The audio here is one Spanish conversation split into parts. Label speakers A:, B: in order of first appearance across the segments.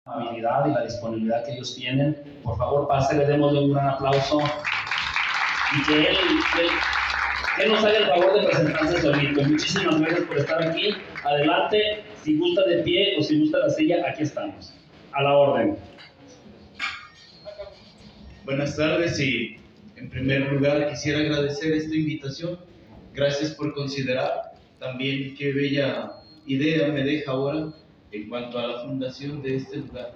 A: habilidad y la disponibilidad que ellos tienen. Por favor, pase, démosle un gran aplauso y que él nos haga el favor de presentarse solito. Muchísimas gracias por estar aquí. Adelante, si gusta de pie o si gusta la silla, aquí estamos. A la orden.
B: Buenas tardes y en primer lugar quisiera agradecer esta invitación. Gracias por considerar. También qué bella idea me deja ahora en cuanto a la fundación de este lugar.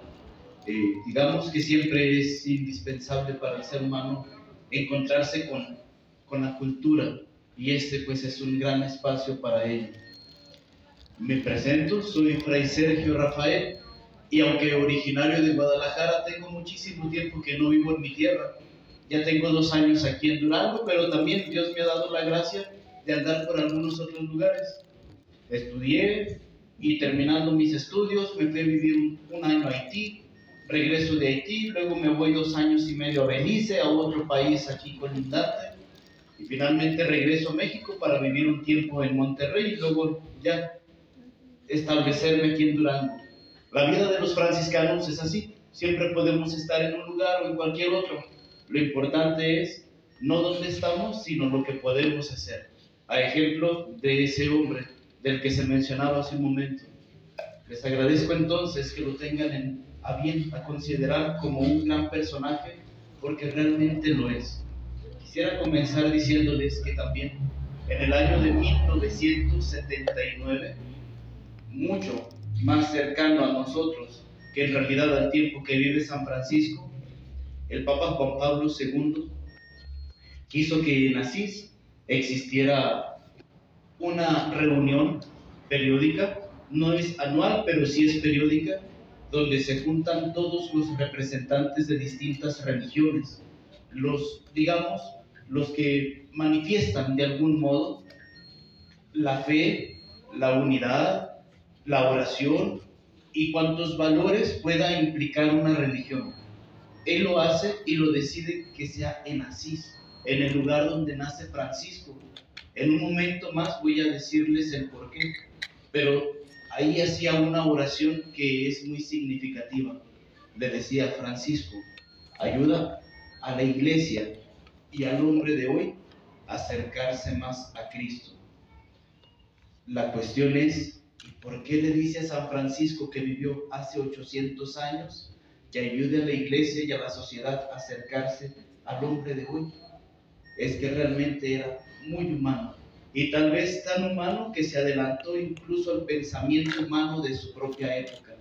B: Digamos que siempre es indispensable para el ser humano encontrarse con la cultura y este pues es un gran espacio para ello. Me presento, soy Fray Sergio Rafael y aunque originario de Guadalajara, tengo muchísimo tiempo que no vivo en mi tierra. Ya tengo 2 años aquí en Durango, pero también Dios me ha dado la gracia de andar por algunos otros lugares. Estudié y terminando mis estudios me fui a vivir un año a Haití, regreso de Haití, luego me voy 2 años y medio a Belice, a otro país aquí colindante, y finalmente regreso a México para vivir un tiempo en Monterrey y luego ya establecerme aquí en Durango. La vida de los franciscanos es así, siempre podemos estar en un lugar o en cualquier otro. Lo importante es no dónde estamos, sino lo que podemos hacer. A ejemplo de ese hombre del que se mencionaba hace un momento. Les agradezco entonces que lo tengan a bien, a considerar como un gran personaje, porque realmente lo es. Quisiera comenzar diciéndoles que también en el año de 1979, mucho más cercano a nosotros que en realidad al tiempo que vive San Francisco, el Papa Juan Pablo II quiso que en Asís existiera una reunión periódica, no es anual, pero sí es periódica, donde se juntan todos los representantes de distintas religiones, los que manifiestan de algún modo la fe, la unidad, la oración y cuantos valores pueda implicar una religión. Él lo hace y lo decide que sea en Asís, en el lugar donde nace Francisco. En un momento más voy a decirles el porqué, pero ahí hacía una oración que es muy significativa. Le decía: Francisco, ayuda a la iglesia y al hombre de hoy a acercarse más a Cristo. La cuestión es, ¿por qué le dice a San Francisco, que vivió hace 800 años, que ayude a la iglesia y a la sociedad a acercarse al hombre de hoy? Es que realmente era muy humano, y tal vez tan humano que se adelantó incluso al pensamiento humano de su propia época.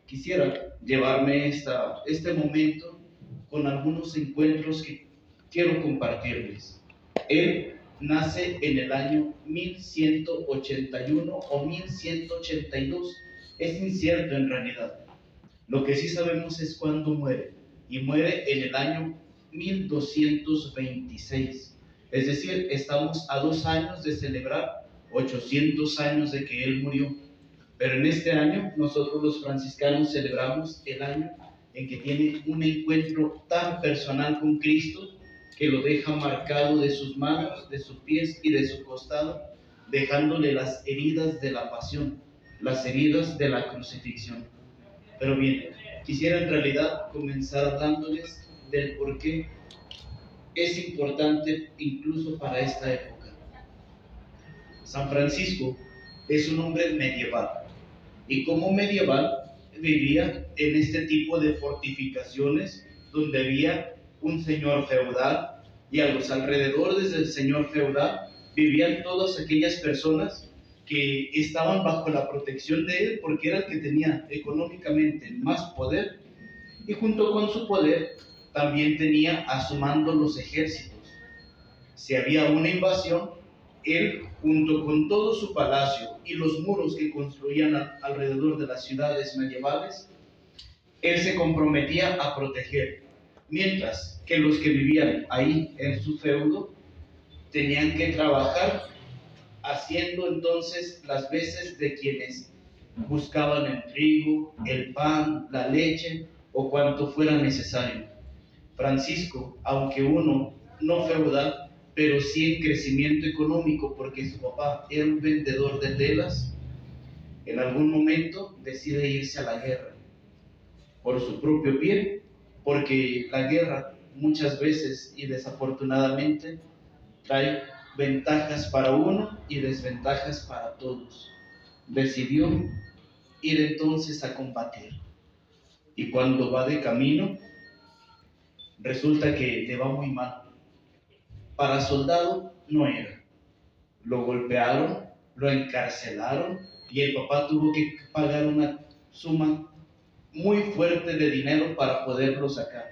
B: Quisiera llevarme este momento con algunos encuentros que quiero compartirles. Él nace en el año 1181 o 1182, es incierto en realidad. Lo que sí sabemos es cuándo muere, y muere en el año 1226, es decir, estamos a 2 años de celebrar 800 años de que él murió. Pero en este año nosotros los franciscanos celebramos el año en que tiene un encuentro tan personal con Cristo que lo deja marcado de sus manos, de sus pies y de su costado, dejándole las heridas de la pasión, las heridas de la crucifixión. Pero bien, quisiera en realidad comenzar hablándoles del por qué es importante incluso para esta época. San Francisco es un hombre medieval, y como medieval vivía en este tipo de fortificaciones donde había un señor feudal, y a los alrededores del señor feudal vivían todas aquellas personas que estaban bajo la protección de él, porque era el que tenía económicamente más poder, y junto con su poder también tenía a su mando los ejércitos. Si había una invasión, él, junto con todo su palacio y los muros que construían alrededor de las ciudades medievales, él se comprometía a proteger, mientras que los que vivían ahí en su feudo tenían que trabajar haciendo entonces las veces de quienes buscaban el trigo, el pan, la leche o cuanto fuera necesario. Francisco, aunque uno no feudal, pero sí en crecimiento económico, porque su papá era un vendedor de telas, en algún momento decide irse a la guerra. por su propio pie, porque la guerra muchas veces y desafortunadamente trae ventajas para uno y desventajas para todos. Decidió ir entonces a combatir, y cuando va de camino resulta que le va muy mal. Para soldado no era. Lo golpearon, lo encarcelaron y el papá tuvo que pagar una suma muy fuerte de dinero para poderlo sacar.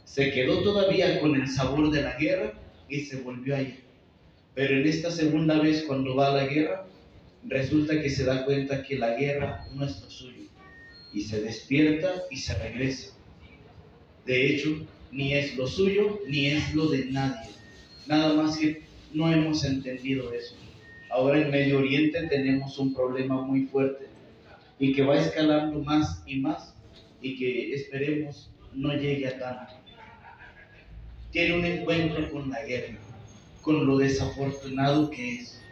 B: Se quedó todavía con el sabor de la guerra y se volvió a ir. Pero en esta segunda vez, cuando va a la guerra, resulta que se da cuenta que la guerra no es lo suyo, y se despierta y se regresa. De hecho, ni es lo suyo ni es lo de nadie. Nada más que no hemos entendido eso. Ahora en Medio Oriente tenemos un problema muy fuerte y que va escalando más y más, y que esperemos no llegue a tanto. Tiene un encuentro con la guerra, con lo desafortunado que es.